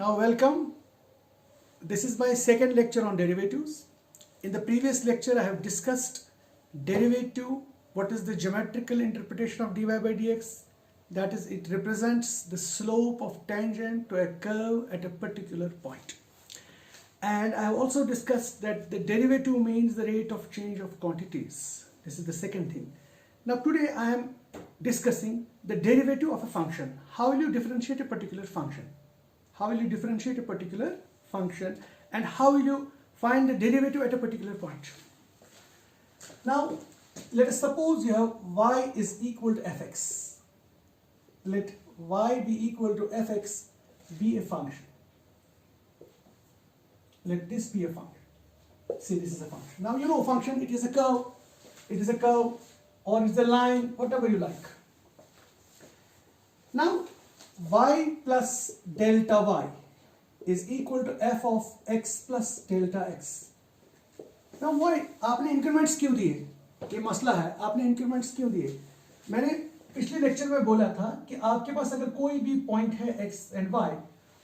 Now welcome. This is my second lecture on derivatives. In the previous lecture I have discussed derivative, what is the geometrical interpretation of dy by dx. That is, it represents the slope of tangent to a curve at a particular point. And I have also discussed that the derivative means the rate of change of quantities. This is the second thing. Now today I am discussing the derivative of a function. How will you differentiate a particular function? How will you differentiate a particular function and how will you find the derivative at a particular point? Now let us suppose you have y is equal to fx. Let y be equal to fx be a function. Let this be a function. See, this is a function. Now you know function, it is a curve, or it's a line, whatever you like. Now y plus delta y is equal to f of x plus delta x. Now why आपने increments क्यों दिए? ये मसला है, आपने increments क्यों दिए? मैंने पिछले लेक्चर में बोला था कि आपके पास अगर कोई भी पॉइंट है x एंड y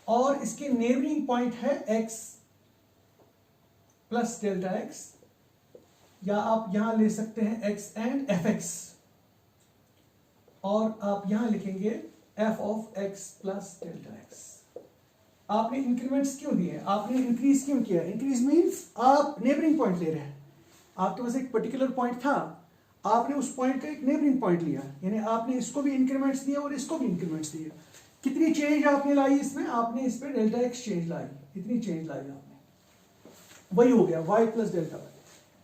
और इसके नेबरिंग पॉइंट है x प्लस डेल्टा x, या आप यहां ले सकते हैं x एंड fx, और आप यहां लिखेंगे f of x plus delta x. आपने इंक्रीमेंट्स क्यों दिए? आपने इंक्रीज क्यों किया? इंक्रीज मींस आप नेबरिंग पॉइंट ले रहे हैं. आपके पास एक पर्टिकुलर पॉइंट था, आपने उस पॉइंट का एक नेबरिंग पॉइंट लिया, यानी आपने इसको भी इंक्रीमेंट्स दिया और इसको भी इंक्रीमेंट्स दिया. कितनी चेंज आपने लाई इसमें? आपने इस पे डेल्टा x चेंज लाई, इतनी चेंज लाई आपने, वही हो गया y plus delta y.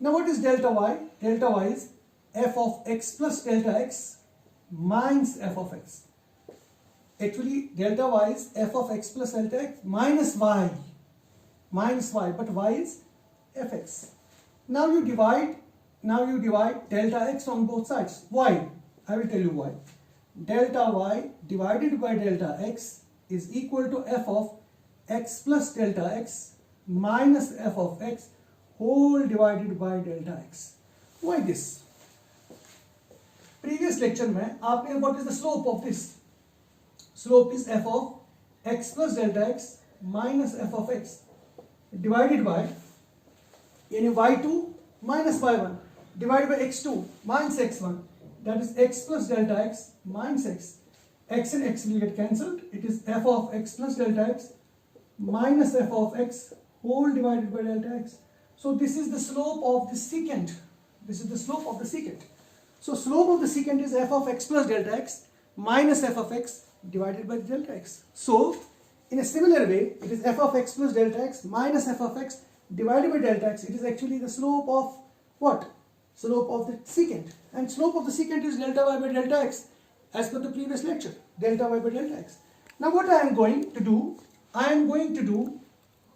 Now what is delta y? Delta y is f of x plus delta x minus f of x. Actually delta y is f of x plus delta x minus y, but y is fx. Now you divide delta x on both sides. Why? I will tell you why. Delta y divided by delta x is equal to f of x plus delta x minus f of x whole divided by delta x. Why this? Previous lecture में आपने what is the slope of this? Slope is f of x plus delta x minus f of x divided by, यानी y2 minus y1 divided by x2 minus x1, that is x plus delta x minus x. X and x will get cancelled. It is f of x plus delta x minus f of x whole divided by delta x. So this is the slope of the secant. This is the slope of the secant. So slope of the secant is f of x plus delta x minus f of x divided by delta x. So in a similar way, it is f of x plus delta x minus f of x divided by delta x. It is actually the slope of what? Slope of the secant. And slope of the secant is delta y by delta x, as per the previous lecture. Delta y by delta x. Now what I am going to do?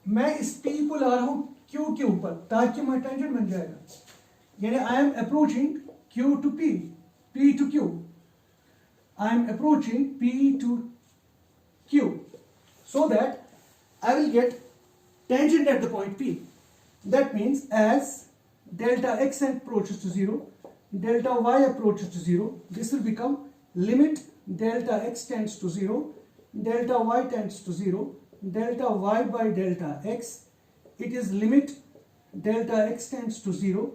मैं इस p को ला रहा हूं q के ऊपर ताकि मैं tangent बन जाएगा. यानी I am approaching q to p, p to q. I am approaching p to q, so that I will get tangent at the point p. That means as delta x approaches to 0, delta y approaches to 0, this will become limit delta x tends to 0, delta y tends to 0, delta y by delta x. It is limit delta x tends to 0,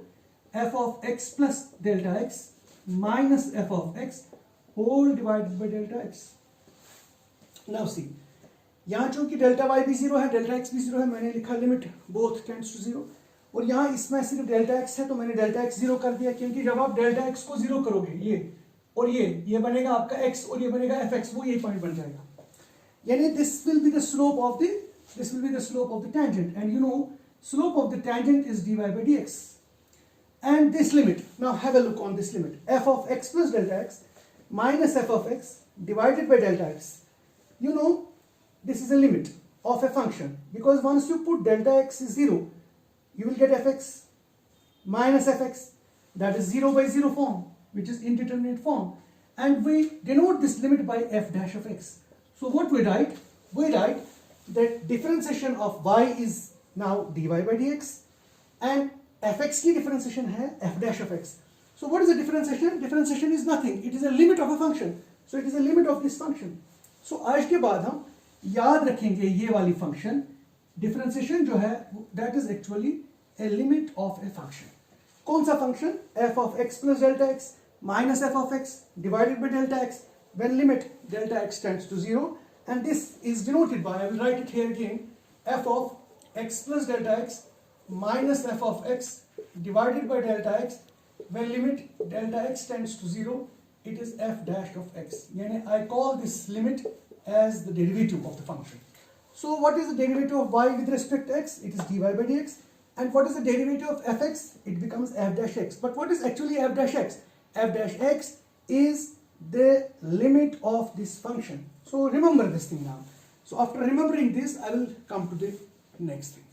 f of x plus delta x minus f of x whole divided by delta x. Now see, यहाँ चूंकि delta y भी 0 है, delta x भी 0 है, मैंने लिखा limit both tends to 0. और यहाँ इसमें सिर्फ डेल्टा x है तो मैंने डेल्टा x 0 कर दिया, क्योंकि जब आप डेल्टा x को 0 करोगे, ये और ये बनेगा आपका x और ये बनेगा fx, वो ये पॉइंट बन जाएगा. यानी this will be the slope of the tangent, and you know slope of the tangent is dy by dx. And this limit, now have a look on this limit, f of x plus delta x minus f of x divided by delta x. You know this is a limit of a function, because once you put delta x is 0, you will get fx minus fx, that is 0 by 0 form, which is indeterminate form, and we denote this limit by f dash of x. So what we write? We write that differentiation of y is now dy by dx, and fx की differentiation है f dash of x. So what is the differentiation? Differentiation is nothing. It is a limit of a function. So it is a limit of this function. So आज के बाद हम याद रखेंगे ये वाली फंक्शन डिफरेंशिएशन जो है that is actually a limit of a function. कौन सा function? f of x plus delta x minus f of x divided by delta x when limit delta x tends to 0, and this is denoted by, I will write it here again, f of x plus delta x minus f of x divided by delta x when limit delta x tends to 0, it is f dash of x. Yani I call this limit as the derivative of the function. So what is the derivative of y with respect to x? It is dy by dx. And what is the derivative of fx? It becomes f dash x. But what is actually f dash x? F dash x is the limit of this function. So remember this thing now. So after remembering this, I will come to the next thing.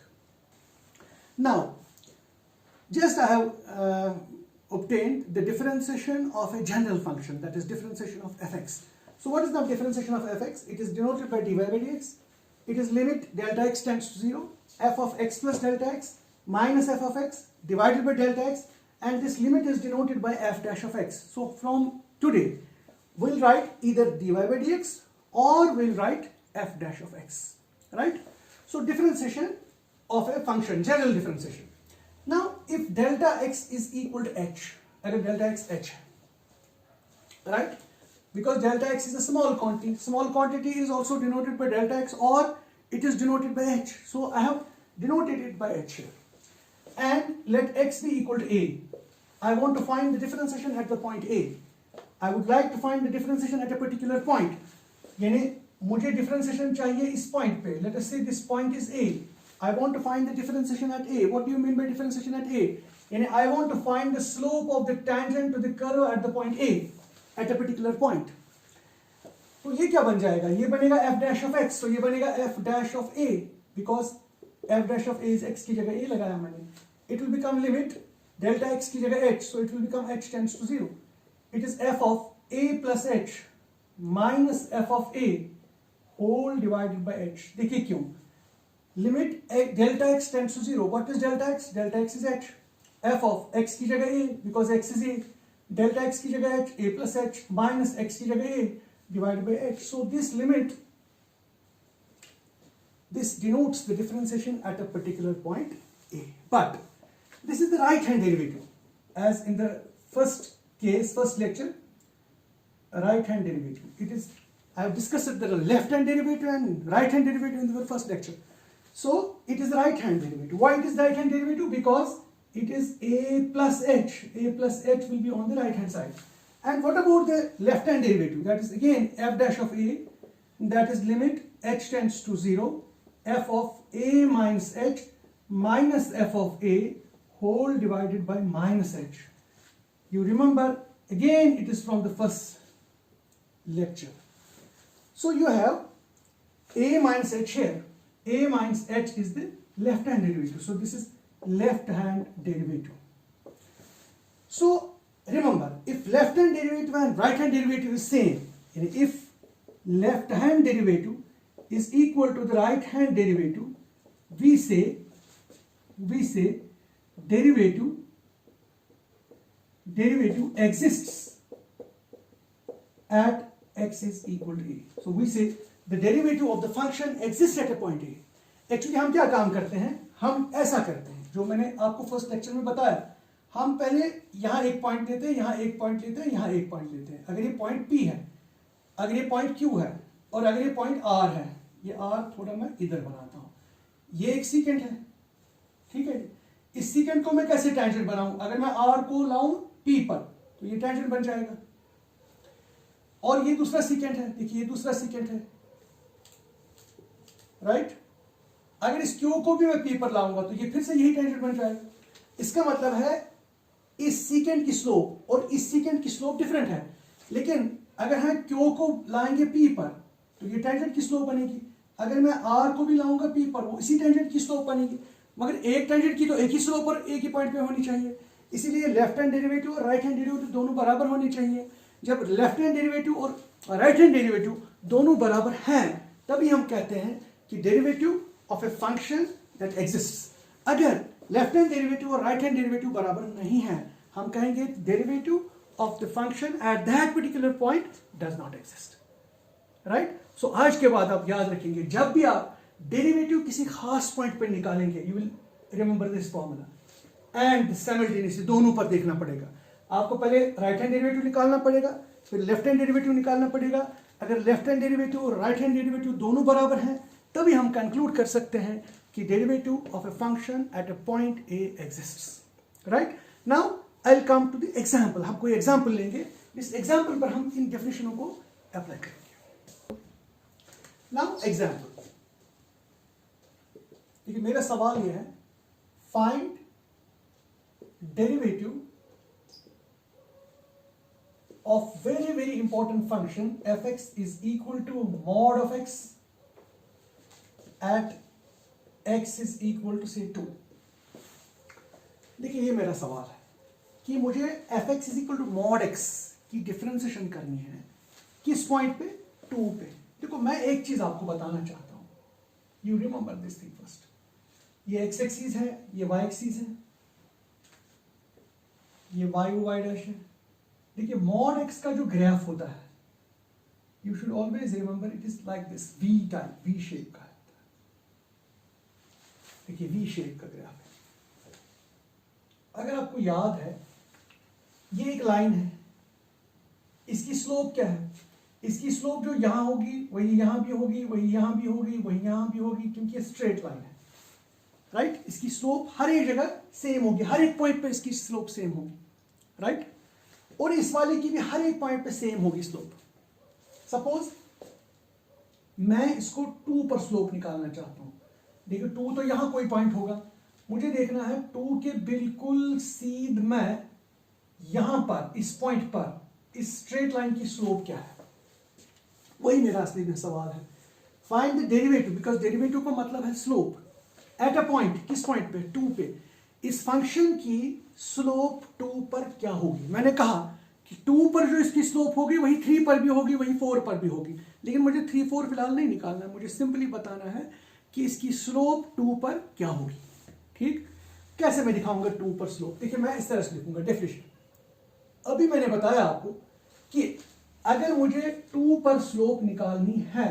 Now, just I have obtained the differentiation of a general function, that is differentiation of fx. So what is the differentiation of fx? It is denoted by dy by dx. It is limit delta x tends to 0, f of x plus delta x minus f of x divided by delta x, and this limit is denoted by f dash of x. So from today, we'll write either dy by dx or we'll write f dash of x, right? So differentiation of a function, general differentiation. Now if delta x is equal to h, अगर delta x h, right? Because delta x is a small quantity is also denoted by delta x or it is denoted by h. So I have denoted it by h here. And let x be equal to a. I want to find the differentiation at the point a. I would like to find the differentiation at a particular point. यानी मुझे differentiation चाहिए इस point पे. Let us say this point is a. I want to find the differentiation at a. What do you mean by differentiation at a? यानी I want to find the slope of the tangent to the curve at the point a, at a particular point. तो ये क्या बन जाएगा? ये बनेगा f dash of x. तो ये बनेगा f dash of a because f dash of a is x की जगह a लगाया मैंने. It will become limit delta x की जगह h, so it will become h tends to 0. It is f of a plus h minus f of a whole divided by h. देखिए क्यों? Limit delta x tends to 0. What is delta x? Delta x is h. f of x की जगह a because x is a. Delta x की जगह h, a plus h minus x की जगह a divided by h. So this limit, this denotes the differentiation at a particular point a. But this is the right hand derivative, as in the first case, first lecture, right hand derivative. It is, I have discussed the left hand derivative and right hand derivative in the first lecture. So it is the right hand derivative. Why it is the right hand derivative? Because it is a plus h. A plus h will be on the right hand side. And what about the left hand derivative? That is again f dash of a, that is limit h tends to 0, f of a minus h minus f of a whole divided by minus h. You remember, again it is from the first lecture. So you have a minus h here. A minus h is the left hand derivative. So this is left hand derivative. So remember, if left hand derivative and right hand derivative is same, and if left hand derivative is equal to the right hand derivative, we say derivative exists at x is equal to a. So we say the derivative of the function exists at a point a. Actually हम क्या काम करते हैं? हम ऐसा करते हैं जो मैंने आपको फर्स्ट लेक्चर में बताया. हम पहले यहाँ एक पॉइंट लेते हैं, यहाँ एक पॉइंट लेते हैं, यहाँ एक पॉइंट लेते हैं. अगर ये पॉइंट P है, अगर ये पॉइंट Q है और अगर ये पॉइंट R है, ये R थोड़ा मैं इधर बनाता हूँ. ये एक सीकेंट है, ठीक है. इस सीकेंट को मैं कैसे टेंजेंट बनाऊं? अगर मैं R को लाऊं P पर तो ये टेंजेंट बन जाएगा. और ये दूसरा सीकेंट है, देखिए ये दूसरा सीकेंट है, राइट. अगर इस Q को भी मैं P पर लाऊंगा तो ये फिर से यही टेंजेंट बन जाएगा. इसका मतलब है इस सीकेंट की स्लोप और इस सीकेंट की स्लोप डिफरेंट है, लेकिन अगर हम Q को लाएंगे P पर तो ये टेंजेंट की स्लोप बनेगी. अगर मैं R को भी लाऊंगा P पर, वो इसी टेंजेंट की स्लोप बनेगी. मगर एक टेंजेंट की तो एक ही स्लोप और एक ही पॉइंट पे होनी चाहिए. इसीलिए लेफ्ट हैंड डेरिवेटिव और राइट हैंड डेरिवेटिव दोनों बराबर होने चाहिए. जब लेफ्ट हैंड डेरिवेटिव और राइट हैंड डेरिवेटिव दोनों बराबर हैं तभी हम कहते हैं कि derivative of a function that exists. अगर लेफ्ट हैंड डेरिवेटिव और राइट हैंड डेरिवेटिव बराबर नहीं है, हम कहेंगे derivative of the function at that particular point does not exist. Right? So आज के बाद आप याद रखेंगे, जब भी आप डेरिवेटिव किसी खास पॉइंट पर निकालेंगे, you will remember this formula and simultaneously दोनों पर देखना पड़ेगा। आपको पहले राइट हैंड डेरिवेटिव निकालना पड़ेगा, फिर लेफ्ट हैंड डेरिवेटिव निकालना पड़ेगा। अगर लेफ्ट हैंड डेरिवेटिव और राइट हैंड डेरिवेटिव दोनों बराबर हैं, तभी हम कंक्लूड कर सकते हैं कि derivative of a function at a point a exists, right? Now I will come to the example. हम कोई एग्जांपल लेंगे, इस एग्जांपल पर हम इन डेफिनेशनों को अप्लाई करेंगे। नाउ एग्जांपल, देखिए मेरा सवाल यह है, find derivative of very important function fx is equal to mod of x at x is equal to say 2। देखिए ये मेरा सवाल है कि मुझे fx is equal to mod x की डिफरेंशिएशन करनी है किस पॉइंट पे? 2 पे। देखो मैं एक चीज आपको बताना चाहता हूं, you remember this thing first. ये x एक्सिस है, ये y एक्सिस है, ये y डैश है। देखिए मॉड x का जो ग्राफ होता है, you should always remember it is like this, V type, V shape का है। देखिए वी शेप का ग्राफ है। अगर आपको याद है, ये एक लाइन है, इसकी स्लोप क्या है? इसकी स्लोप जो यहां होगी वही यहां भी होगी, वही यहां भी होगी, वही यहां भी होगी, क्योंकि ये स्ट्रेट लाइन है, राइट? इसकी स्लोप हर एक जगह सेम होगी, हर एक पॉइंट पे इसकी स्लोप सेम होगी, राइट? और इस वाले की भी हर एक पॉइंट पे सेम होगी स्लोप। सपोज मैं इसको 2 पर स्लोप निकालना चाहता हूं। देखिए 2 तो यहां कोई पॉइंट होगा, मुझे देखना है 2 के बिल्कुल सीध में यहां पर इस पॉइंट पर इस स्ट्रेट लाइन की स्लोप क्या है, वही मेरा असली में सवाल है। Find the derivative, because derivative का मतलब है स्लोप एट अ पॉइंट। किस पॉइंट पे? 2 पे। इस फंक्शन की स्लोप 2 पर क्या होगी? मैंने कहा कि 2 पर जो इसकी स्लोप होगी वही 3 पर भी होगी, वही 4 पर भी होगी, लेकिन मुझे 3 4 फिलहाल नहीं निकालना है, मुझे सिंपली बताना है कि इसकी स्लोप 2 पर क्या होगी। ठीक, कैसे मैं दिखाऊंगा 2 पर स्लोप? देखिए मैं इस तरह से लिखूंगा डेफिनेशन। अभी मैंने बताया आपको कि अगर मुझे 2 पर स्लोप निकालनी है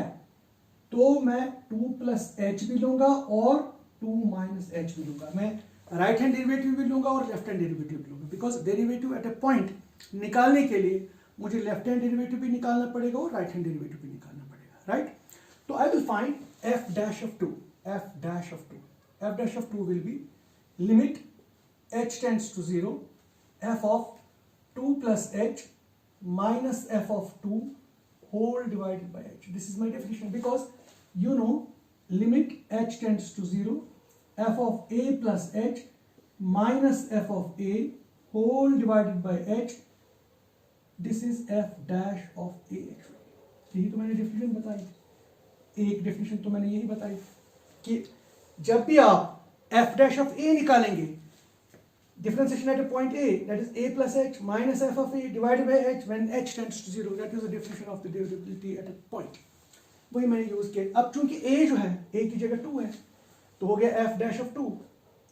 तो मैं 2 प्लस एच भी लूंगा और 2 माइनस एच भी लूंगा। मैं राइट हैंड डेरिवेटिव भी लूंगा और लेफ्ट हैंड डेरिवेटिव भी लूंगा, because derivative eight a point निकालने के लिए मुझे लेफ्ट हैंड डेरिवेटिव भी निकालना पड़ेगा और राइट हैंड डेरिवेटिव भी निकालना पड़ेगा, राइट? तो I will find f dash of 2। F dash of 2, f dash of 2 will be limit h tends to 0 f of 2 plus h minus f of 2 whole divided by h. This is my definition, because you know limit h tends to 0 f of a plus h minus f of a whole divided by h. This is f dash of a. यही तो मैंने definition बताई, एक definition तो मैंने यही बताई कि जब भी आप f dash of a निकालेंगे, differentiation at a point a, that is a plus h minus f of a divided by h when h tends to 0. That is the definition of the derivability at a point. वही मैंने use किया। अब चूंकि a जो है, a की जगह 2 है, तो हो गया f dash of 2,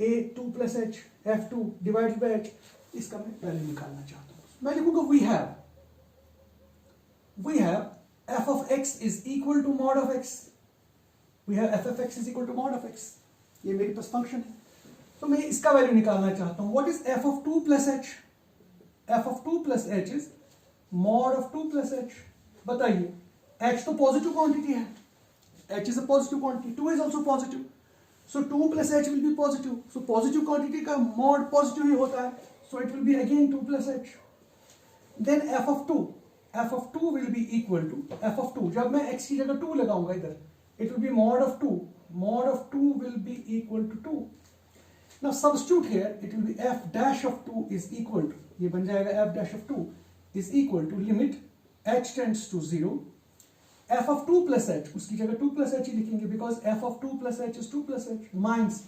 a 2 plus h f2 divided by h। इसका मैं वैल्यू निकालना चाहता हूँ। मैं लिखूंगा we have f of x is equal to mod of x. We have f of x is equal to mod of x. ये मेरे पास function है, तो मैं इसका वैल्यू निकालना चाहता हूँ। What is f of 2 plus h? f of 2 plus h is mod of 2 plus h. बताइए, h तो पॉजिटिव क्वांटिटी है, h is a positive quantity, 2 is also positive, so 2 plus h will be positive, so positive quantity का mod positive ही होता है, so it will be again 2 plus h. Then f of 2 will be equal to f of 2, जब मैं x की जगह 2 लगाऊंगा इधर, it will be mod of 2, mod of 2 will be equal to 2. Now substitute here, it will be f dash of 2 is equal to, ये बन जाएगा f dash of 2 is equal to limit h tends to 0, f of 2 plus h, उसकी जगह 2 plus h ही लिखेंगे, because f of 2 plus h is 2 plus h, minus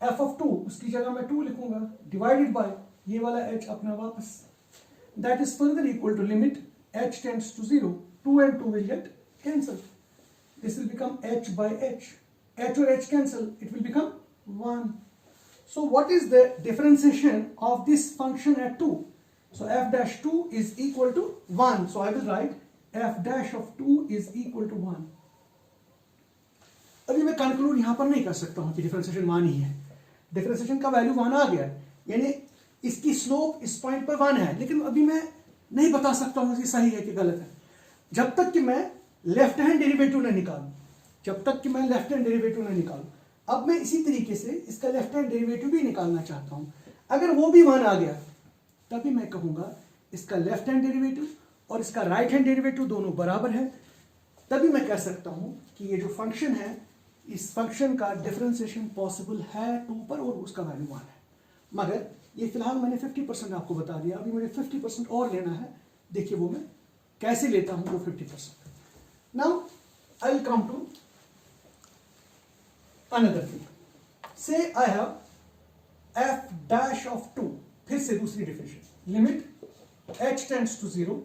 f of 2, उसकी जगह मैं 2 लिखूंगा, divided by ये वाला h अपना वापस, that is further equal to limit h tends to 0, 2 and 2 will get cancelled, this will become h by h or h cancel, it will become 1. So what is the differentiation of this function at 2? So f dash 2 is equal to 1. So I will write f dash of 2 is equal to 1. अभी मैं conclude यहां पर नहीं कर सकता हूं कि differentiation 1 ही है. डिफरेंशिएशन का वैल्यू 1 आ गया, यानी इसकी स्लोप इस पॉइंट पर 1 है, लेकिन अभी मैं नहीं बता सकता हूं कि सही है कि गलत है जब तक कि मैं लेफ्ट हैंड डेरिवेटिव न निकालूं. अब मैं इसी तरीके से इसका लेफ्ट हैंड डेरिवेटिव भी निकालना चाहता हूं. अगर वो भी 1 आ गया तभी मैं कहूंगा इसका लेफ्ट हैंड डेरिवेटिव और इसका राइट हैंड डेरिवेटिव दोनों बराबर है. तभी मैं कह सकता हूं कि ये जो फंक्शन है, इस फंक्शन का डिफरेंशिएशन पॉसिबल है 2 पर और उसका वैल्यू 1 है. मगर ये फिलहाल मैंने 50% आपको बता दिया, अभी मुझे 50% और लेना है. देखिए वो मैं कैसे लेता हूं वो 50%. Now I will come to another thing. Say I have f dash of 2, फिर से दूसरी differential limit h tends to 0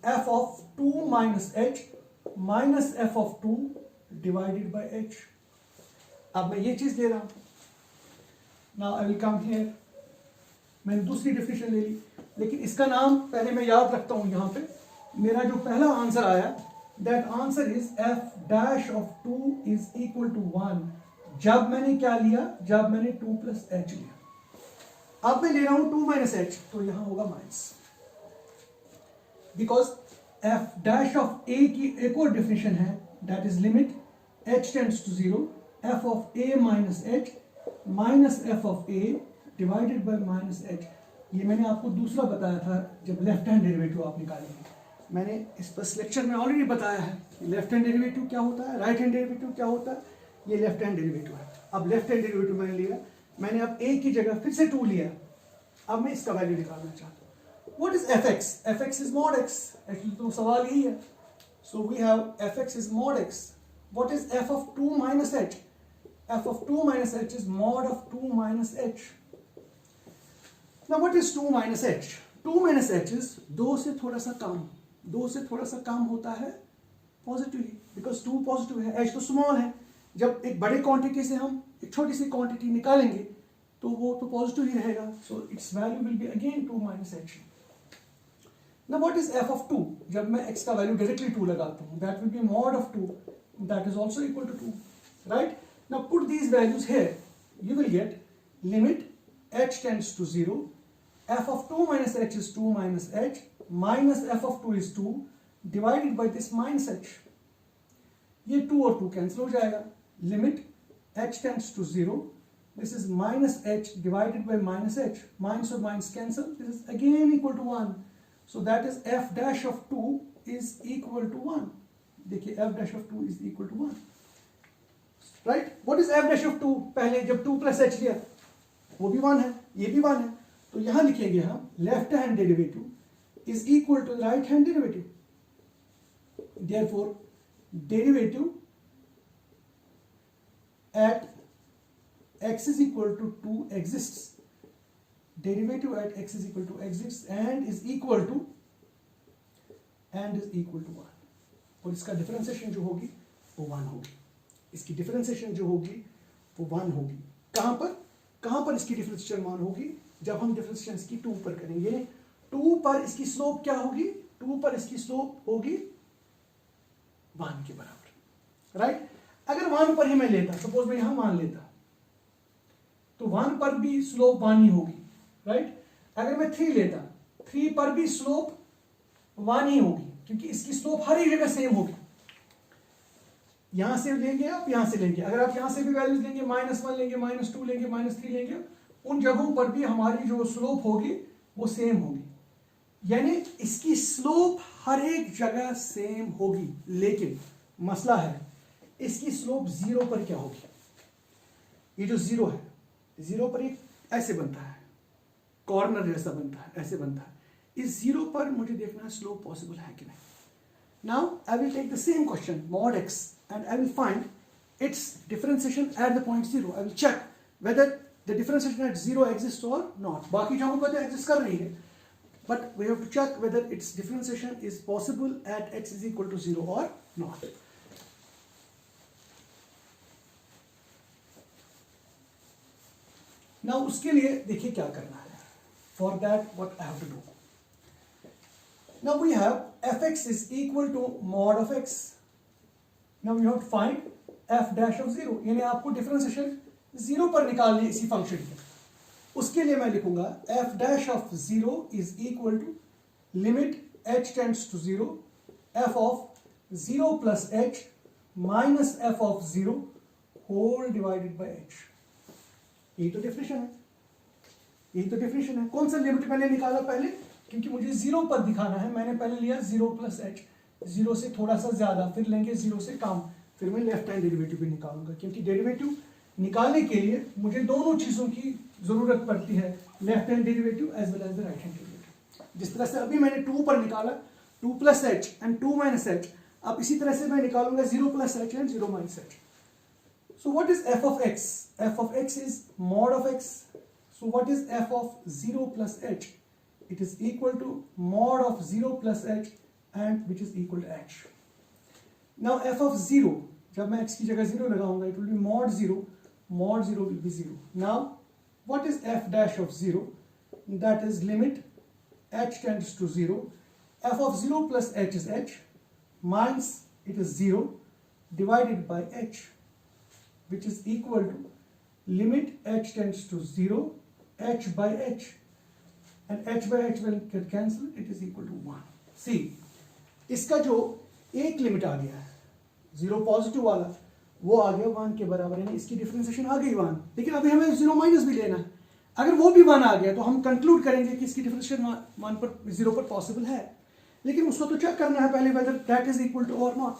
f of 2 minus h minus f of 2 divided by h. अब मैं ये चीज दे रहा हूं. Now I will come here. मैंने दूसरी डिफरेंशियल ले ली, लेकिन इसका नाम पहले मैं याद रखता हूं. यहां पे मेरा जो पहला आंसर आया, that answer is f dash of 2 is equal to 1. जब मैंने क्या लिया, जब मैंने 2 plus h लिया. अब मैं ले रहा हूं 2 minus h, तो यहां होगा minus, because f dash of a की एक और डिफिनेशन है, that is limit h tends to 0 f of a minus h minus f of a divided by minus h. ये मैंने आपको दूसरा बताया था जब लेफ्ट हैंड डेरिवेटिव आप निकालेंगे. मैंने इस पर लेक्चर में ऑलरेडी बताया है लेफ्ट हैंड डेरिवेटिव क्या होता है, राइट हैंड डेरिवेटिव क्या होता है. ये लेफ्ट हैंड डेरिवेटिव है. अब लेफ्ट हैंड डेरिवेटिव मैंने लिया, मैंने अब a की जगह फिर से 2 लिया. अब मैं इसका वैल्यू निकालना चाहता हूं. What is fx? fx is mod x. Actually तो सवाल यही है. So we have fx is mod x. What is f of 2 minus h? f of 2 minus h is mod of 2 minus h. Now what is 2 minus h? 2 minus h is 2 से थोड़ा सा कम. 2 से थोड़ा सा कम होता है पॉजिटिवली, बिकॉज 2 पॉजिटिव है, h तो स्मॉल है. जब एक बड़े क्वांटिटी से हम एक छोटी सी क्वांटिटी निकालेंगे तो वो तो पॉजिटिव ही रहेगा. So it's value will be again 2 minus h. Now what is f of 2? जब मैं x का वैल्यू डायरेक्टली 2 लगाता हूँ, that will be mod of 2, that is also equal to 2, right? Now put these values here, you will get limit h tends to 0, f of 2 minus h is 2 minus h, minus f of 2 is 2, divided by this minus h. ये 2 और 2 cancel हो जाएगा. limit h tends to 0, this is minus h divided by minus h, minus और minus cancel, this is again equal to 1. So that is f dash of 2 is equal to 1. देखिए f dash of 2 is equal to 1. Right? What is f dash of 2? पहले जब 2 plus h लिया वो भी 1 है, ये भी 1 है, तो यहां लिखेंगे हम left hand derivative is equal to right hand derivative. Therefore derivative at x is equal to 2 exists. Derivative at x is equal to exists and is equal to 1. और इसका डिफरेंशिएशन जो होगी वो 1 होगी. इसकी डिफरेंशिएशन जो होगी वो 1 होगी. कहां पर इसकी डिफरेंशिएशन 1 होगी? जब हम डिफरेंशिएशन इसकी 2 पर करेंगे. 2 पर इसकी स्लोप क्या होगी? 2 पर इसकी स्लोप होगी 1 के बराबर, राइट? अगर 1 पर ही मैं लेता, सपोज मैं यहां मान लेता, तो 1 पर भी स्लोप 1 ही होगी, राइट? अगर मैं 3 लेता, 3 पर भी स्लोप 1 ही होगी, क्योंकि इसकी स्लोप हर एक जगह सेम होगी. यहां से लेंगे आप, यहां से लेंगे, अगर आप यहां से भी वैल्यूज लेंगे, -1 लेंगे, -2 लेंगे, -3 लेंगे, उन जगहों पर भी हमारी जो स्लोप होगी वो सेम होगी. यानी इसकी स्लोप हर एक जगह सेम होगी. लेकिन मसला है इसकी स्लोप 0 पर क्या होगी? ये जो 0 है, 0 पर एक ऐसे बनता है, कॉर्नर जैसा बनता है, ऐसे बनता है. इस 0 पर मुझे देखना है स्लोप पॉसिबल है कि नहीं. Now I will take the same question mod x and I will find its differentiation at the point 0. I will check whether the differentiation at 0 exists or not. बाकी जगहों पर तो exist कर रही है, but we have to check whether its differentiation is possible at x is equal to 0 or not. Now उसके लिए देखिए क्या करना है. For that what I have to do. Now we have fx is equal to mod of x. Now we have to find f dash of 0, यानी आपको differentiation 0 पर निकालनी इसी फंक्शन की. उसके लिए मैं लिखूंगा f dash of 0 is equal to limit h tends to 0 f of 0 plus h minus f of 0 whole divided by h. यही तो डेफिनेशन है, यही तो डेफिनेशन है. कौन सा लिमिट मैंने निकाला पहले, क्योंकि मुझे 0 पर दिखाना है, मैंने पहले लिया 0 प्लस एच, 0 से थोड़ा सा ज्यादा, फिर लेंगे 0 से कम, फिर मैं लेफ्ट हैंड डेरिवेटिव भी निकालूंगा, क्योंकि डेरिवेटिव निकालने के लिए मुझे दोनों चीजों की जरूरत पड़ती है, left hand derivative as well as the right hand derivative. जिस तरह से अभी मैंने 2 पर निकाला 2 plus h and 2 minus h, अब इसी तरह से मैं निकालूंगा 0 plus h and 0 minus h. So what is f of x? F of x is mod of x. So what is f of 0 plus h? It is equal to mod of 0 plus h and which is equal to h. Now f of 0, जब मैं x की जगह 0 लगाऊंगा, it will be mod 0. Mod 0 will be 0. Now what is f dash of 0? That is limit h tends to 0. F of 0 plus h is h minus it is 0 divided by h, which is equal to limit h tends to 0 h by h, and h by h will get cancelled, it is equal to 1. See, इसका जो एक limit आ गया है 0 positive वाला, वो आ गया 1 के बराबर, यानी इसकी डिफरेंशिएशन आ गई 1. लेकिन अभी हमें 0 माइनस भी लेना है. अगर वो भी 1 आ गया तो हम कंक्लूड करेंगे कि इसकी डिफरेंशिएशन 1 पर 0 पर पॉसिबल है. लेकिन उसको तो चेक करना है पहले whether that is equal to और नॉट.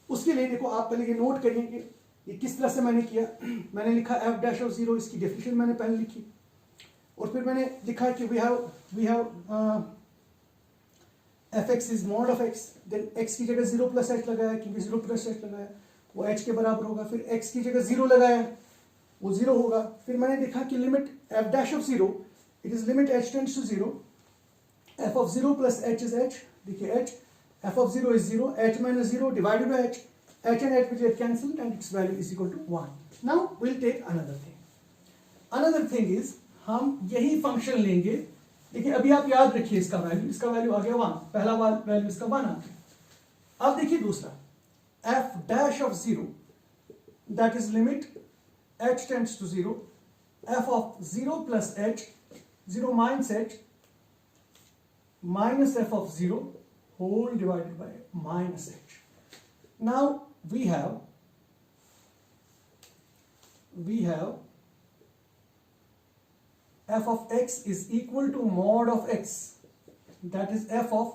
उसके लिए देखो, आप पहले ये नोट करिए कि ये किस तरह से मैंने किया. मैंने लिखा f dash of 0, इसकी डेफिनेशन मैंने पहले लिखी, और फिर मैंने लिखा कि we have fx is mod of x, then x की जगह 0 plus h लगाया, क्योंकि 0 plus h लगाया वो h के बराबर होगा. फिर x की जगह 0 लगाया, वो 0 होगा. फिर मैंने देखा कि limit f dash of 0, it is limit h tends to 0, f of 0 plus h is h. देखिए h, f of 0 is 0, h minus 0 divided by h, h and h will get cancelled and its value is equal to 1. Now we'll take another thing. Another thing is, हम यही function लेंगे. देखिए अभी आप याद रखिए इसका वैल्यू आ गया 1, पहला वैल्यू इसका 1 आ गया. अब देखिए दूसरा f dash of 0, that is limit h tends to 0, f of 0 plus h, 0 minus h, minus f of 0 whole divided by minus h. Now we have f of x is equal to mod of x, that is f of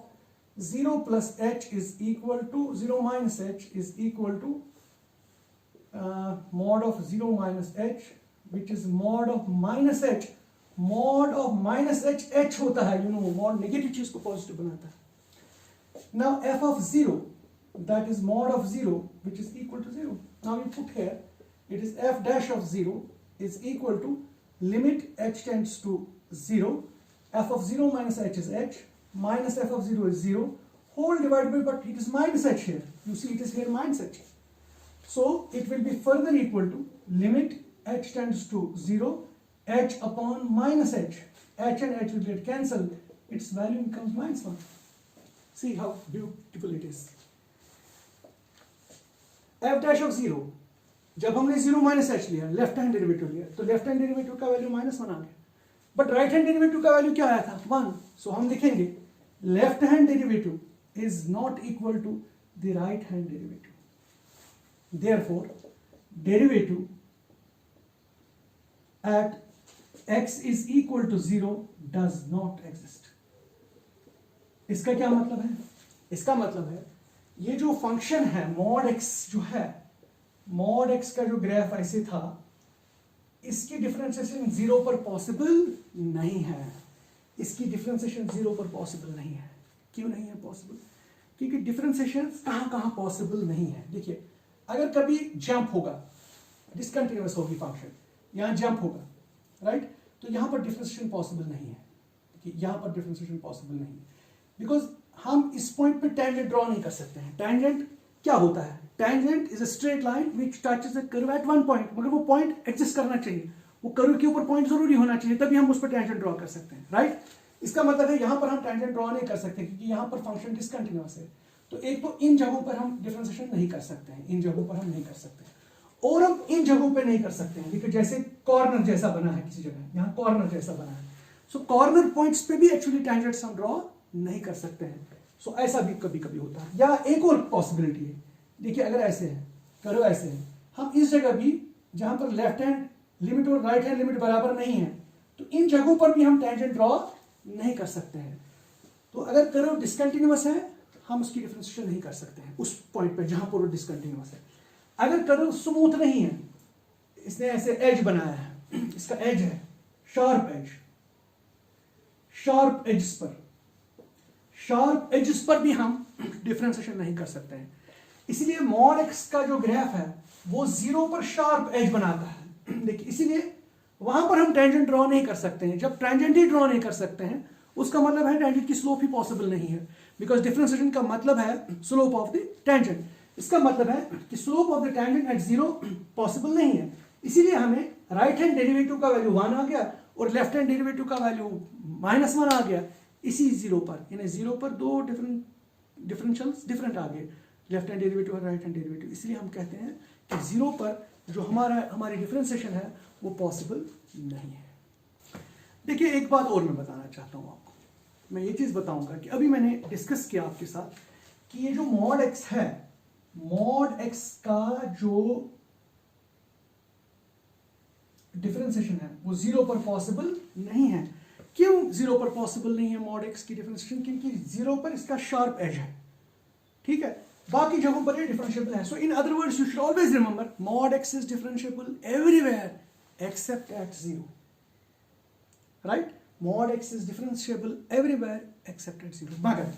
0 plus h is equal to 0 minus h is equal to mod of 0 minus h, which is mod of minus h. mod of minus h h होता है, mod negative चीज को positive बनाता है. Now f of 0, that is mod of 0, which is equal to 0. Now you put here, it is f dash of 0 is equal to limit h tends to 0, f of 0 minus h is h, minus f of 0 is 0, whole divided by, but it is minus h here. You see it is here minus h. So it will be further equal to limit h tends to 0, h upon minus h. h and h will get cancelled. Its value becomes minus 1. See how beautiful it is. f dash of 0, जब हमने 0 minus h लिया, left hand derivative लिया, तो left hand derivative का value -1 आ गया. But right hand derivative का value क्या आया था? 1. सो हम लिखेंगे left hand derivative is not equal to the right hand derivative. Therefore derivative at x is equal to 0 does not exist. इसका क्या मतलब है? इसका मतलब है ये जो फंक्शन है mod x जो है, mod x का जो ग्राफ ऐसे था, इसकी डिफरेंशिएशन 0 पर पॉसिबल नहीं है. इसकी डिफरेंशिएशन 0 पर पॉसिबल नहीं है. क्यों नहीं है पॉसिबल? क्योंकि डिफरेंशिएशन कहां पॉसिबल नहीं है. देखिए अगर कभी जंप होगा, डिसकंटिन्यूअस होगी फंक्शन, यहां जंप होगा, राइट, तो यहां पर डिफरेंशिएशन पॉसिबल नहीं है. यहां पर डिफरेंशिएशन पॉसिबल नहीं है बिकॉज हम इस पॉइंट पे टेंजेंट ड्रॉ नहीं कर सकते हैं. टेंजेंट क्या होता है? Tangent is a straight line which touches a curve at one point. मगर वो पॉइंट एग्जिस्ट करना चाहिए, वो कर्व के ऊपर पॉइंट जरूरी होना चाहिए, तभी हम उस पर टेंजेंट ड्रॉ कर सकते हैं, राइट. इसका मतलब है यहां पर हम टेंजेंट ड्रॉ नहीं कर सकते क्योंकि यहां पर फंक्शन डिसकंटिन्यूअस है। तो एक तो इन जगहों पर हम डिफरेंशिएशन नहीं कर सकते हैं, इन जगहों पर हम नहीं कर सकते, और हम इन जगहों पर नहीं कर सकते हैं। देखिए जैसे कॉर्नर जैसा बना है किसी जगह, यहाँ कॉर्नर जैसा बना है, सो कॉर्नर पॉइंट्स पे भी एक्चुअली टेंजेंट्स हम ड्रॉ नहीं कर सकते हैं। सो ऐसा भी कभी कभी होता है। या एक और पॉसिबिलिटी है, देखिए अगर ऐसे है, करो ऐसे है, हम इस जगह भी जहां पर लेफ्ट हैंड लिमिट और राइट हैंड लिमिट बराबर नहीं है, तो इन जगहों पर भी हम टेंजेंट ड्रॉ नहीं कर सकते हैं। तो अगर कर्व डिसकंटिन्यूअस है, हम उसकी डिफरेंशिएशन नहीं कर सकते हैं उस पॉइंट पे जहां पर वो डिसकंटिन्यूअस है। अगर कर्व स्मूथ नहीं है, इसने ऐसे एज बनाया है, इसका एज है शार्प एज, शार्प एजेस पर भी हम डिफरेंशिएशन नहीं कर सकते हैं। इसलिए मॉड एक्स का जो ग्राफ है वो 0 पर शार्प एज बनाता है। देखिए इसीलिए वहां पर हम टेंजेंट ड्रॉ नहीं कर सकते हैं। जब टेंजेंट ही ड्रॉ नहीं कर सकते हैं, उसका मतलब है टेंजेंट की स्लोप ही पॉसिबल नहीं है, बिकॉज डिफरेंशिएशन का मतलब है स्लोप ऑफ द टेंजेंट। इसका मतलब है कि slope of the tangent at 0 possible नहीं है। इसीलिए हमें राइट हैंड डेरिवेटिव का वैल्यू 1 आ गया और लेफ्ट हैंड डेरिवेटिव का वैल्यू -1 आ गया। इसी 0 पर, यानी 0 पर दो डिफरेंशियल्स डिफरेंट आ गए, लेफ्ट हैंड डेरिवेटिव और राइट हैंड डेरिवेटिव। इसलिए हम कहते हैं कि 0 पर जो हमारी डिफरेंशिएशन है वो पॉसिबल नहीं है। देखिए एक बात और मैं बताना चाहता हूं आपको, मैं ये चीज बताऊंगा कि अभी मैंने डिस्कस किया आपके साथ कि ये जो मॉड एक्स है, मॉड एक्स का जो डिफरेंशिएशन है वो 0 पर पॉसिबल नहीं है। क्यों 0 पर पॉसिबल नहीं है मॉड एक्स की डिफरेंशिएशन? क्योंकि 0 पर इसका शार्प एज है, ठीक है, बाकी जगहों पर ये डिफरेंशिएबल है। So in other words you should always remember mod x is differentiable everywhere except at 0, right? Mod x is differentiable everywhere except at 0। मगर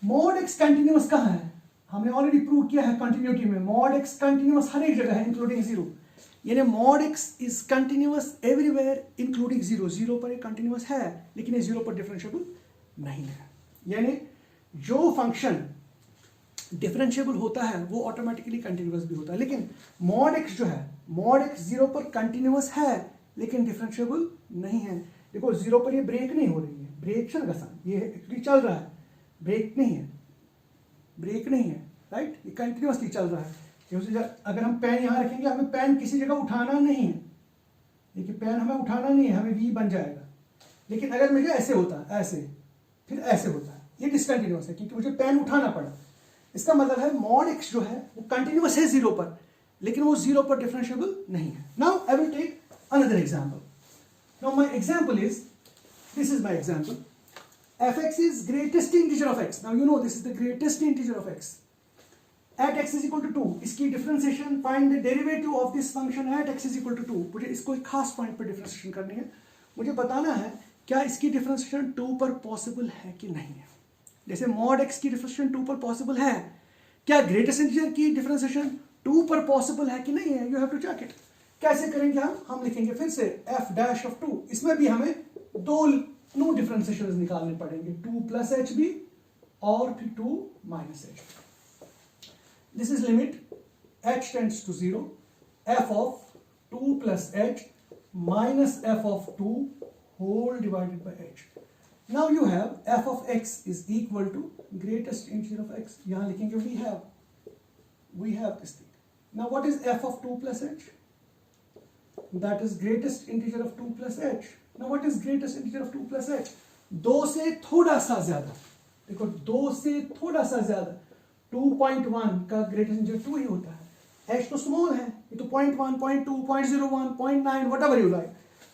मॉड एक्स कंटिन्यूअस कहां है? हमने ऑलरेडी प्रूव किया है कंटिन्यूटी में, मॉड एक्स कंटिन्यूअस हर एक जगह है इंक्लूडिंग 0। यानी mod x is continuous everywhere including 0। 0 पर ये कंटिन्यूअस है लेकिन ये 0 पर डिफरेंशिएबल नहीं है। यानी जो फंक्शन डिफरेंशिएबल होता है वो ऑटोमेटिकली कंटिन्यूअस भी होता है। लेकिन मॉड एक्स जो है, मॉड एक्स 0 पर कंटिन्यूअस है लेकिन डिफरेंशिएबल नहीं है। देखो 0 पर ये ब्रेक नहीं हो रही है, ब्रेक ये एक्चुअली चल रहा है, ब्रेक नहीं है, राइट? ये कंटिन्यूअसली चल रहा है। अगर हम पेन यहां रखेंगे, हमें पेन किसी जगह उठाना नहीं है, देखिए पेन हमें उठाना नहीं है, हमें वी बन जाएगा। लेकिन अगर मुझे ऐसे होता है, ऐसे फिर ऐसे होता है, ये डिसकंटिन्यूअस है क्योंकि मुझे पेन उठाना पड़ा। इसका मतलब है मॉड एक्स जो है वो कंटिन्यूअस है 0 पर, लेकिन वो 0 पर डिफरेंशिएबल नहीं है। Now I will take another example. Now my example is, this is my example, fx is greatest integer of x. Now you know this is the greatest integer of x. At x is equal to 2, इसकी differentiation, find the derivative of this function at x is equal to 2। मुझे इसको एक खास point पर differentiation करनी है, मुझे बताना है क्या इसकी डिफरेंशिएशन 2 पर पॉसिबल है कि नहीं है। जैसे मॉड x की डिफरेंशिएशन 2 पर पॉसिबल है, क्या ग्रेटेस्ट इंटीजर की डिफरेंशिएशन 2 पर पॉसिबल है कि नहीं है? You have to check it. कैसे करेंगे हम लिखेंगे फिर से f डैश ऑफ 2, इसमें भी हमें दो डिफरेंशिएशंस निकालने पड़ेंगे, 2 प्लस एच भी और फिर 2 minus h. This is limit h tends to 0, f of 2 plus h minus f of 2 whole divided by h। Now you have f of x is equal to greatest integer of x। यहां लिखेंगे we have this thing. Now what is f of 2 plus h? That is greatest integer of 2 plus h. Now what is greatest integer of 2 plus h? 2 से थोड़ा सा ज्यादा, देखो 2 से थोड़ा सा ज्यादा, 2.1 का ग्रेटेस्ट इंटीजर 2 ही होता है। h तो स्मॉल है, ये तो 0.1, 0.2, 0.01, 0.9, whatever you like.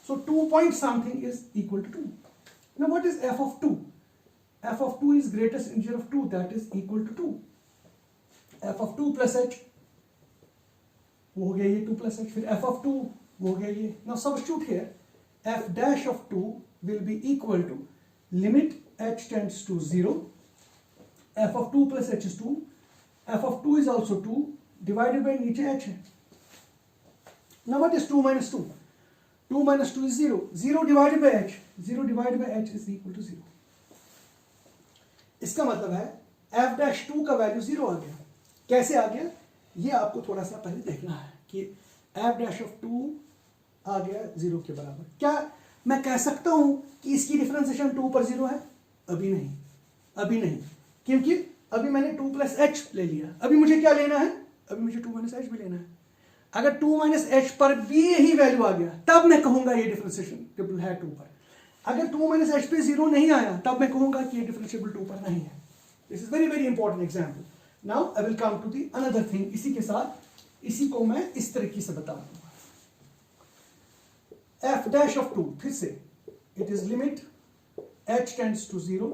So 2 point something is equal to 2. Now what is f of 2? f of 2 is greatest integer of 2, that is equal to 2. f of 2 plus h, वो हो गया ये 2 plus h, फिर f of 2 वो हो गया ये। Now substitute here, f dash of 2 will be equal to limit h tends to 0, f of 2 plus h is 2, f of 2 is also 2, divided by नीचे h है। Now what is 2 minus 2? 2 minus 2 is 0, 0 divided by h, 0 divided by h is equal to 0। इसका मतलब है f dash 2 का value 0 आ गया। कैसे आ गया ये आपको थोड़ा सा पहले देखना है कि f dash of 2 आ गया 0 के बराबर। क्या मैं कह सकता हूं कि इसकी डिफरेंशिएशन 2 पर 0 है? अभी नहीं, अभी नहीं, क्योंकि अभी मैंने 2 प्लस एच ले लिया। अभी मुझे क्या लेना है? अभी मुझे 2 माइनस एच भी लेना है। अगर 2 माइनस एच पर भी यही वैल्यू आ गया तब मैं कहूंगा ये डिफरेंशिएबल है 2 पर। अगर 2 माइनस एच पे 0 नहीं आया तब मैं कहूंगा कि ये डिफरेंशिएबल 2 पर नहीं है। This is very very important example. Now I will come to the another thing. इसी के साथ इसी को मैं इस तरीके से बता दूंगा। f dash of 2, फिर से it is limit h tends to 0,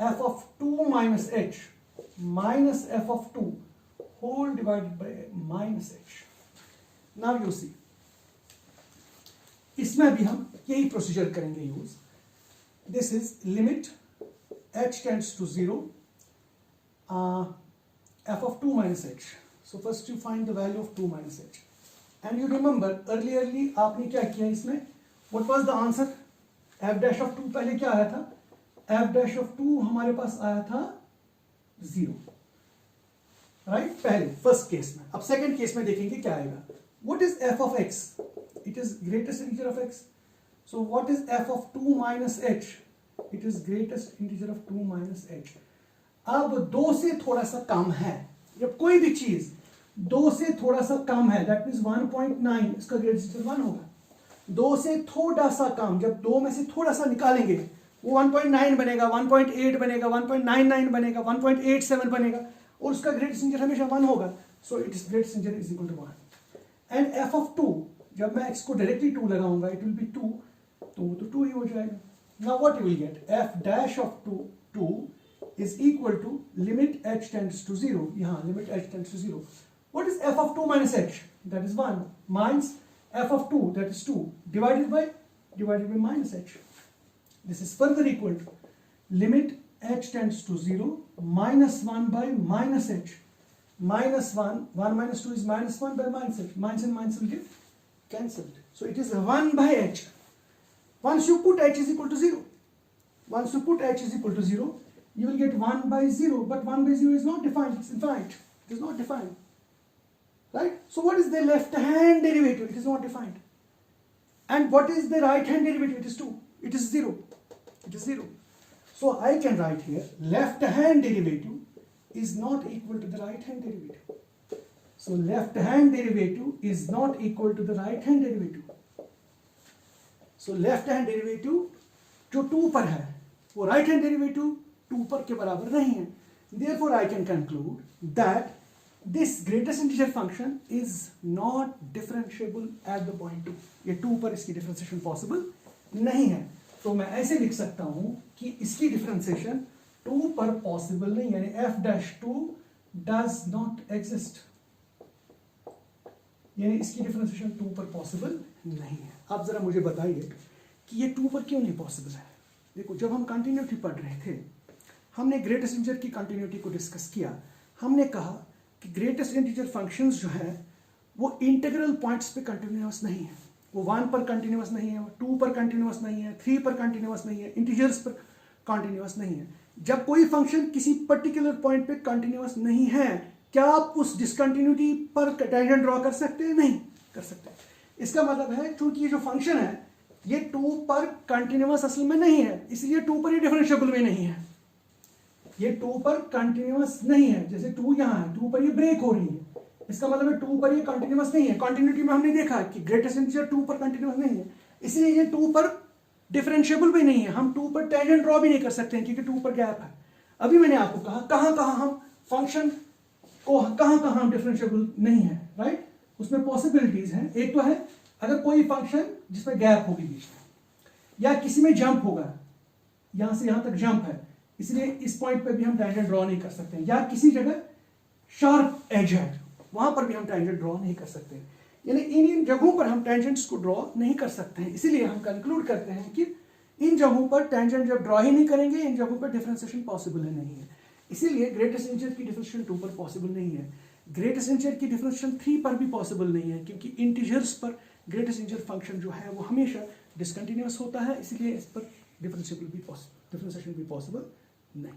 f of 2 minus h minus f of 2 whole divided by minus h. Now you see, इसमें भी हम यही प्रोसीजर करेंगे use. This is limit h tends to 0, f of 2 minus h. So first you find the value of 2 minus h. And you remember earlierly आपने क्या किया इसमें? What was the answer? f dash of 2 पहले क्या आया था? f dash of 2 हमारे पास आया था 0, राइट? पहले फर्स्ट केस में। अब सेकंड केस में देखेंगे क्या आएगा। What is f of x? It is greatest integer of x. So what is f of 2 minus h? It is greatest integer of 2 minus h. अब 2 से थोड़ा सा कम है, जब कोई भी चीज 2 से थोड़ा सा कम है, दैट मीन्स 1.9, इसका ग्रेटेस्ट इंटीजर 1 होगा। 2 से थोड़ा सा कम, जब 2 में से थोड़ा सा निकालेंगे वो 1.9 बनेगा, 1.8 बनेगा, 1.99 बनेगा, 1.87 बनेगा, और उसका ग्रेटेस्ट इंटीजर हमेशा 1 होगा। So it is greatest integer is equal to 1। And f of 2, जब मैं x को डायरेक्टली 2 लगाऊंगा, इट विल बी 2, तो वो तो 2 ही हो जाएगा। Now what you will get? f dash of 2 is equal to limit h tends to 0, यहाँ limit h tends to 0. What is f of 2 minus h? That is 1 minus f of 2, that is 2, divided by minus h. This is further equal to limit h tends to 0 minus 1 by minus h. Minus 1 minus 2 is minus 1 by minus h. Minus and minus will get cancelled. So it is 1 by h. Once you put h is equal to 0, once you put h is equal to 0, you will get 1 by 0, but 1 by 0 is not defined, it's infinite. It is not defined. Right? So what is the left hand derivative? It is not defined. And what is the right hand derivative? It is 2. It is 0. It is 0. So I can write here, left hand derivative is not equal to the right hand derivative. So left hand derivative is not equal to the right hand derivative. So left hand derivative जो 2 पर है, वो right hand derivative 2 पर के बराबर नहीं है. Therefore I can conclude that this greatest integer function is not differentiable at the point 2. ये 2 पर इसकी differentiation possible नहीं है. तो मैं ऐसे लिख सकता हूं कि इसकी differentiation 2 पर possible नहीं, यानी f-2 does not exist, यानी इसकी differentiation 2 पर possible नहीं है. आप जरा मुझे बताइए कि ये 2 पर क्यों नहीं possible है. देखो, जब हम continuity पढ़ रहे थे, हमने ग्रेटेस्ट इंटीजर की कंटिन्यूटी को डिस्कस किया. हमने कहा कि ग्रेटेस्ट इंटीजर फंक्शंस जो है वो इंटीग्रल पॉइंट्स पे कंटिन्यूअस नहीं है. वो 1 पर कंटिन्यूअस नहीं है, 2 पर कंटिन्यूअस नहीं है, 3 पर कंटिन्यूअस नहीं है, इंटीजर्स पर कंटिन्यूअस नहीं है. जब कोई फंक्शन किसी पर्टिकुलर पॉइंट पे कंटिन्यूअस नहीं है, क्या आप उस डिसकंटिन्यूटी पर टेंजेंट ड्रॉ कर सकते हैं? नहीं कर सकते. इसका मतलब है चूंकि ये जो फंक्शन है ये 2 पर कंटिन्यूअस असल में नहीं है, इसलिए 2 पर ये डिफरेंशिएबल भी नहीं है. ये 2 पर कंटिन्यूअस नहीं है. जैसे 2 यहाँ है, 2 पर ये ब्रेक हो रही है, इसका मतलब है 2 पर ये कंटिन्यूअस नहीं है. कंटिन्यूटी में हमने देखा कि ग्रेटेस्ट इंटीजर 2 पर कंटिन्यूअस नहीं है, इसलिए ये 2 पर डिफरेंशिएबल भी नहीं है. हम 2 पर टेंजेंट ड्रॉ भी नहीं कर सकते हैं क्योंकि 2 पर गैप है. अभी मैंने आपको कहा कहाँ हम फंक्शन को कहाँ हम डिफरेंशिएबल नहीं है, राइट. उसमें पॉसिबिलिटीज हैं. एक तो है अगर कोई फंक्शन जिसमें गैप होगी बीच में, या किसी में जंप होगा, यहां से यहां तक जंप है, इसलिए इस पॉइंट पे भी हम टेंजेंट ड्रॉ नहीं कर सकते. या किसी जगह शार्प एज है, वहां पर भी हम टेंजेंट ड्रॉ नहीं कर सकते. यानी इन जगहों पर हम टेंजेंट्स को ड्रॉ नहीं कर सकते हैं. इसीलिए हम कंक्लूड करते हैं कि इन जगहों पर टेंजेंट जब ड्रॉ ही नहीं करेंगे, इन जगहों पर डिफरेंशिएशन पॉसिबल नहीं है. इसीलिए ग्रेटेस्ट इंटीजर की डिफरेंशिएशन 2 पर पॉसिबल नहीं है. ग्रेटेस्ट इंटीजर की डिफरेंशिएशन 3 पर भी पॉसिबल नहीं है, क्योंकि इंटीजर्स पर ग्रेटेस्ट इंटीजर फंक्शन जो है वो हमेशा डिसकंटिन्यूअस होता है, इसलिए इस पर डिफरेंशिएशन भी पॉसिबल नहीं.